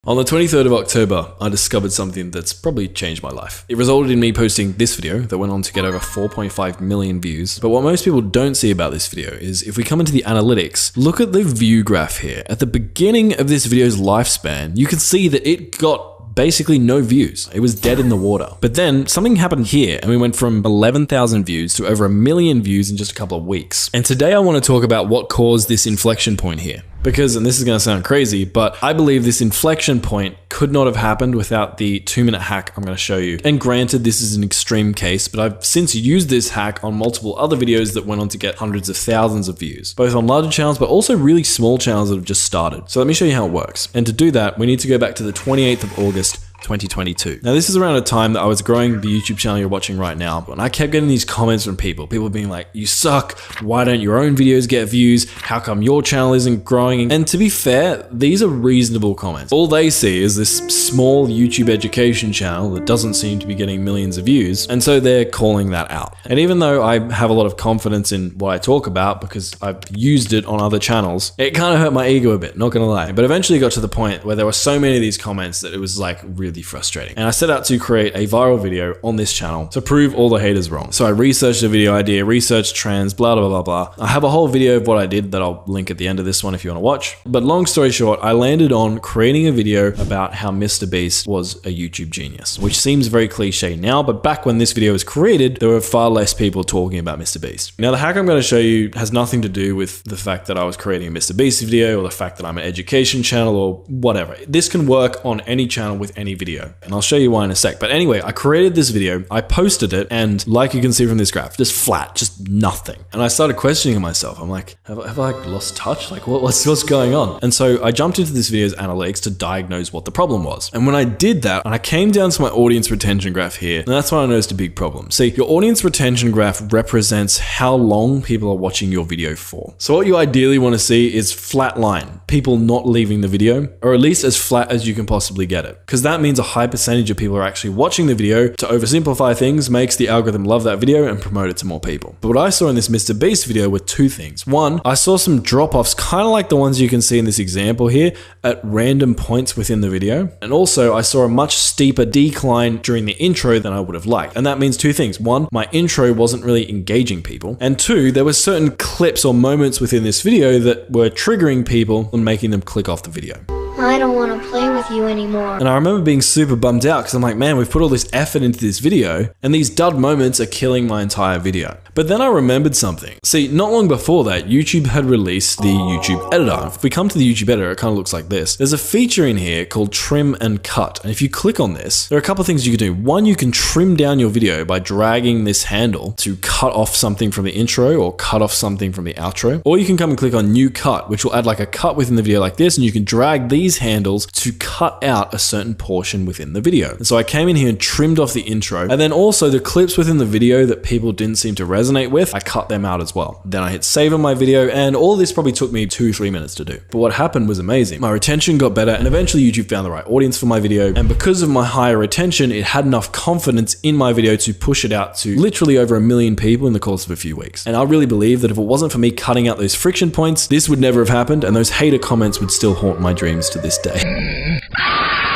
On the 23rd of October, I discovered something that's probably changed my life. It resulted in me posting this video that went on to get over 4.5 million views. But what most people don't see about this video is if we come into the analytics, look at the view graph here. At the beginning of this video's lifespan, you can see that it got basically no views. It was dead in the water. But then something happened here and we went from 11,000 views to over 1 million views in just a couple of weeks. And today I want to talk about what caused this inflection point here. Because, and this is going to sound crazy, but I believe this inflection point could not have happened without the 2-minute hack I'm going to show you. And granted, this is an extreme case, but I've since used this hack on multiple other videos that went on to get hundreds of thousands of views, both on larger channels, but also really small channels that have just started. So let me show you how it works. And to do that, we need to go back to the 28th of August, 2022. Now this is around a time that I was growing the YouTube channel you're watching right now, and I kept getting these comments from people being like, you suck, why don't your own videos get views, how come your channel isn't growing? And to be fair, these are reasonable comments. All they see is this small YouTube education channel that doesn't seem to be getting millions of views, and so they're calling that out. And even though I have a lot of confidence in what I talk about because I've used it on other channels, it kind of hurt my ego a bit, not gonna lie. But eventually it got to the point where there were so many of these comments that it was like really frustrating. And I set out to create a viral video on this channel to prove all the haters wrong. So I researched the video idea, researched trends, blah, blah, blah, blah. I have a whole video of what I did that I'll link at the end of this one if you want to watch. But long story short, I landed on creating a video about how MrBeast was a YouTube genius, which seems very cliche now, but back when this video was created, there were far less people talking about MrBeast. Now the hack I'm going to show you has nothing to do with the fact that I was creating a MrBeast video or the fact that I'm an education channel or whatever. This can work on any channel with any video, and I'll show you why in a sec. But anyway, I created this video, I posted it, and like you can see from this graph, just flat, just nothing. And I started questioning myself. I'm like, have I lost touch? Like what's going on? And so I jumped into this video's analytics to diagnose what the problem was. And when I did that, and I came down to my audience retention graph here, and that's when I noticed a big problem. See, your audience retention graph represents how long people are watching your video for. So what you ideally want to see is flat line, people not leaving the video, or at least as flat as you can possibly get it. Because that means a high percentage of people are actually watching the video. To oversimplify things, makes the algorithm love that video and promote it to more people. But what I saw in this MrBeast video were two things. One, I saw some drop-offs, kind of like the ones you can see in this example here, at random points within the video. And also, I saw a much steeper decline during the intro than I would have liked. And that means two things. One, my intro wasn't really engaging people. And two, there were certain clips or moments within this video that were triggering people and making them click off the video. I don't want to play with you anymore. And I remember being super bummed out because I'm like, man, we've put all this effort into this video and these dud moments are killing my entire video. But then I remembered something. See, not long before that, YouTube had released the YouTube editor. If we come to the YouTube editor, it kind of looks like this. There's a feature in here called trim and cut. And if you click on this, there are a couple of things you can do. One, you can trim down your video by dragging this handle to cut off something from the intro or cut off something from the outro. Or you can come and click on new cut, which will add like a cut within the video like this. And you can drag these handles to cut out a certain portion within the video. And so I came in here and trimmed off the intro, and then also the clips within the video that people didn't seem to resonate with, I cut them out as well. Then I hit save on my video, and all this probably took me 2-3 minutes to do. But what happened was amazing. My retention got better, and eventually YouTube found the right audience for my video. And because of my higher retention, it had enough confidence in my video to push it out to literally over 1 million people in the course of a few weeks. And I really believe that if it wasn't for me cutting out those friction points, this would never have happened, and those hater comments would still haunt my dreams to this day.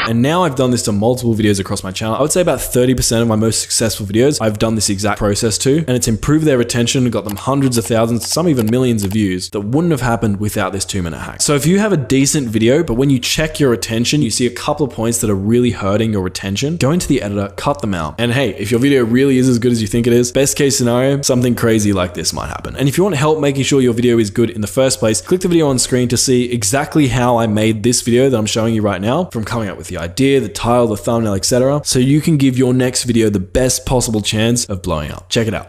And now I've done this to multiple videos across my channel. I would say about 30% of my most successful videos, I've done this exact process to, and it's improved their retention, got them hundreds of thousands, some even millions of views that wouldn't have happened without this 2-minute hack. So if you have a decent video, but when you check your retention, you see a couple of points that are really hurting your retention, go into the editor, cut them out. And hey, if your video really is as good as you think it is, best case scenario, something crazy like this might happen. And if you want help making sure your video is good in the first place, click the video on screen to see exactly how I made this video that I'm showing you right now, from coming up with the idea, the title, the thumbnail, etc. So you can give your next video the best possible chance of blowing up. Check it out.